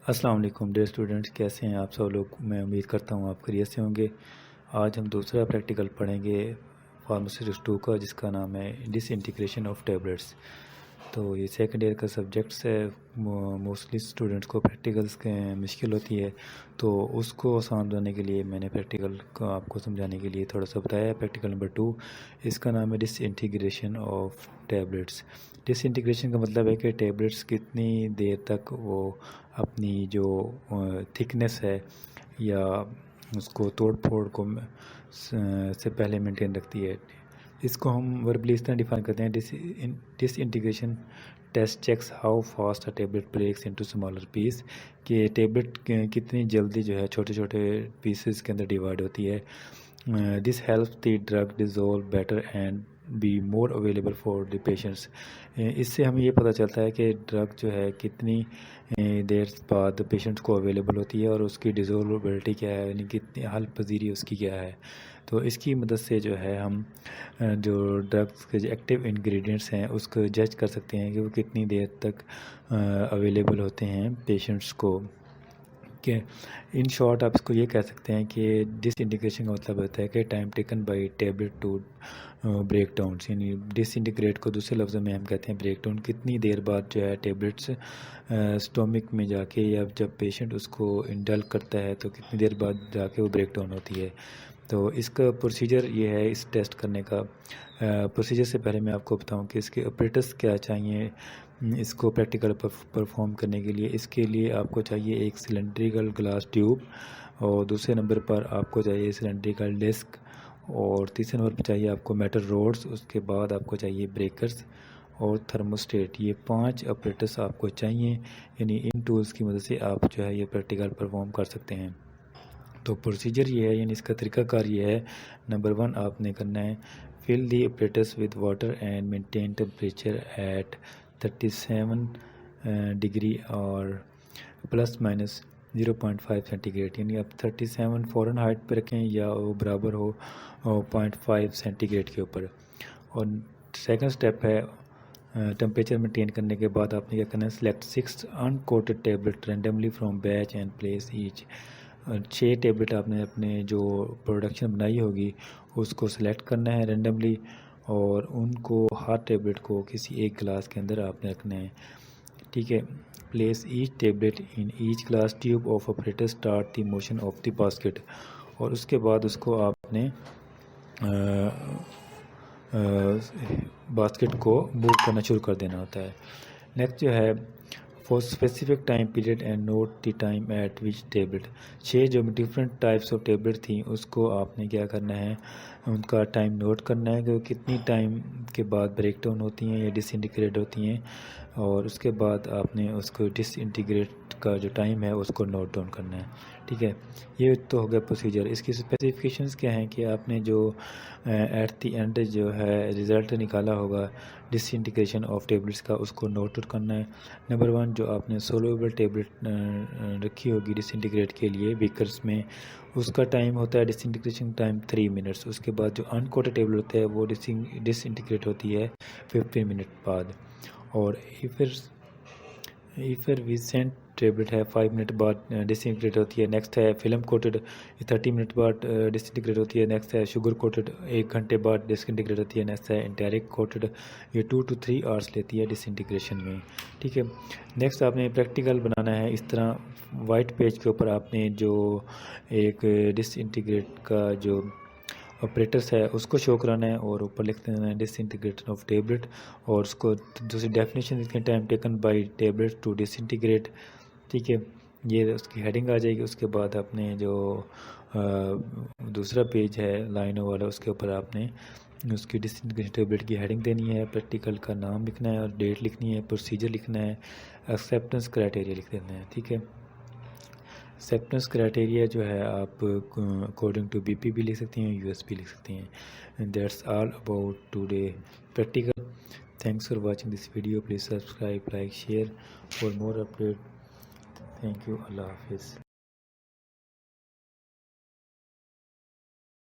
अस्सलाम वालेकुम dear students, कैसे हैं आप सब लोग। मैं उम्मीद करता हूँ आप खैरियत से होंगे। आज हम दूसरा प्रैक्टिकल पढ़ेंगे फार्मास्यूटिक्स 2 का, जिसका नाम है डिसइंटीग्रेशन ऑफ टैबलेट्स। तो ये सेकंड ईयर का सब्जेक्ट्स है। मोस्टली स्टूडेंट्स को प्रैक्टिकल्स के मुश्किल होती है, तो उसको आसान बनाने के लिए मैंने प्रैक्टिकल को आपको समझाने के लिए थोड़ा सा बताया है। प्रैक्टिकल नंबर 2, इसका नाम है डिसइंटीग्रेशन ऑफ टैबलेट्स। डिसइंटीग्रेशन का मतलब है कि टैबलेट्स कितनी देर तक वो अपनी जो थिकनेस है या उसको तोड़ फोड़ को से पहले मेंटेन रखती है। इसको हम वर्बली इस तरह डिफाइन करते हैं, disintegration test checks how fast a tablet breaks into smaller piece, कि टेबलेट कितनी जल्दी जो है छोटे छोटे पीसेस के अंदर डिवाइड होती है। This helps the drug dissolve better and be more available for the patients. इससे हमें ये पता चलता है कि ड्रग जो है कितनी देर बाद पेशेंट्स को अवेलेबल होती है और उसकी डिजोल्वेबिलिटी क्या है, यानी कितनी हल पजीरी उसकी क्या है। तो इसकी मदद से जो है हम जो ड्रग्स के जो एक्टिव इंग्रेडिएंट्स हैं उसको जज कर सकते हैं कि वो कितनी देर तक अवेलेबल होते हैं पेशेंट्स को। कि इन शॉर्ट आप इसको ये कह सकते हैं कि डिसइंटीग्रेशन का मतलब होता है कि time taken by tablet to break down, यानी डिसइंटीग्रेट को दूसरे लफ्ज़ों में हम कहते हैं ब्रेक डाउन। कितनी देर बाद जो है टैबलेट्स स्टोमिक में जाके या जब पेशेंट उसको इंडल करता है तो कितनी देर बाद जाके वो ब्रेक डाउन होती है। तो इसका प्रोसीजर ये है इस टेस्ट करने का। प्रोसीजर से पहले मैं आपको बताऊं कि इसके ऑपरेटर्स क्या चाहिए इसको प्रैक्टिकल परफॉर्म करने के लिए। इसके लिए आपको चाहिए एक सिलेंड्रिकल ग्लास ट्यूब, और दूसरे नंबर पर आपको चाहिए सिलेंड्रिकल डिस्क, और तीसरे नंबर पर चाहिए आपको मेटल रोड्स। उसके बाद आपको चाहिए ब्रेकर्स और थर्मोस्टेट। ये 5 ऑपरेटर्स आपको चाहिए, यानी इन टूल्स की मदद से आप जो है ये प्रैक्टिकल परफॉर्म कर सकते हैं। तो प्रोसीजर ये है, यानी इसका तरीकाकार ये है। नंबर 1 आपने करना है, fill the operators with water and maintain temperature at 37 degree और प्लस माइनस 0.5 सेंटीग्रेड, यानी आप 37 फ़ारेनहाइट पर रखें या वो बराबर हो 0.5 सेंटीग्रेड के ऊपर। और सेकंड स्टेप है, टेम्परेचर मेंटेन करने के बाद आपने क्या करना है, select 6 uncoated tablet randomly from batch and place each. 6 tablet आपने अपने जो प्रोडक्शन बनाई होगी उसको सेलेक्ट करना है रेंडमली, और उनको हर टेबलेट को किसी एक गिलास के अंदर आपने रखना है। ठीक है। Place each tablet in each glass tube of operator, start the motion of the basket. और उसके बाद उसको आपने बास्केट को मूव करना शुरू कर देना होता है। नेक्स्ट जो है, for specific time period and note the time eight which tablet. 6 जो डिफरेंट टाइप्स ऑफ टेबलेट थी उसको आपने क्या करना है, उनका टाइम नोट करना है कि वो कितनी टाइम के बाद ब्रेक डाउन होती हैं या डिसइंटीग्रेट होती हैं, और उसके बाद आपने उसको डिसइंटीग्रेट का जो टाइम है उसको नोट डाउन करना है। ठीक है, ये तो हो गया प्रोसीजर। इसकी स्पेसिफिकेशंस क्या हैं कि आपने जो एट द एंड जो है रिज़ल्ट निकाला होगा डिसइंटीग्रेशन ऑफ टेबलेट्स का, उसको नोट आउट करना है। नंबर 1 जो आपने सोलुबल टेबलेट रखी होगी डिसइंटीग्रेट के लिए बीकर्स में, उसका टाइम होता है डिसइंटीग्रेशन टाइम 3 मिनट्स। उसके बाद जो अनकोटेड टेबलेट होता है वो डिसइंटीग्रेट होती है 15 मिनट बाद। और इफरविसेंट टेबलेट है 5 मिनट बाद डिसइंटीग्रेट होती है। नेक्स्ट है फिल्म कोटेड, 30 मिनट बाद डिसइंटीग्रेट होती है। नेक्स्ट है शुगर कोटेड, 1 घंटे बाद डिसइंटीग्रेट होती है। नेक्स्ट है इंटेरिक कोटेड, ये 2 to 3 आवर्स लेती है डिसइंटीग्रेशन में। ठीक है। नेक्स्ट आपने प्रैक्टिकल बनाना है इस तरह। वाइट पेज के ऊपर आपने जो एक डिसइंटीग्रेट का जो ऑपरेटर्स है उसको शो कराना है, और ऊपर लिख देना है डिसइंटीग्रेशन ऑफ टेबलेट, और उसको दूसरी डेफिनेशन इसके time taken by tablet to disintegrate. ठीक है, ये उसकी हेडिंग आ जाएगी। उसके बाद आपने जो दूसरा पेज है लाइनों वाला, उसके ऊपर आपने उसकी डिसइंटीग्रेशन टेबलेट की हेडिंग देनी है, प्रैक्टिकल का नाम लिखना है और डेट लिखनी है, प्रोसीजर लिखना है, एक्सेप्टेंस क्राइटेरिया लिख देना है। ठीक है, एक्सेप्टेंस क्राइटेरिया जो है आप अकॉर्डिंग टू बीपी भी लिख सकती हैं, यूएस भी लिख सकती हैं। That's all about today practical. Thanks for watching this video. Please subscribe, like, share for more update. Thank you. अल्लाह हाफिज़।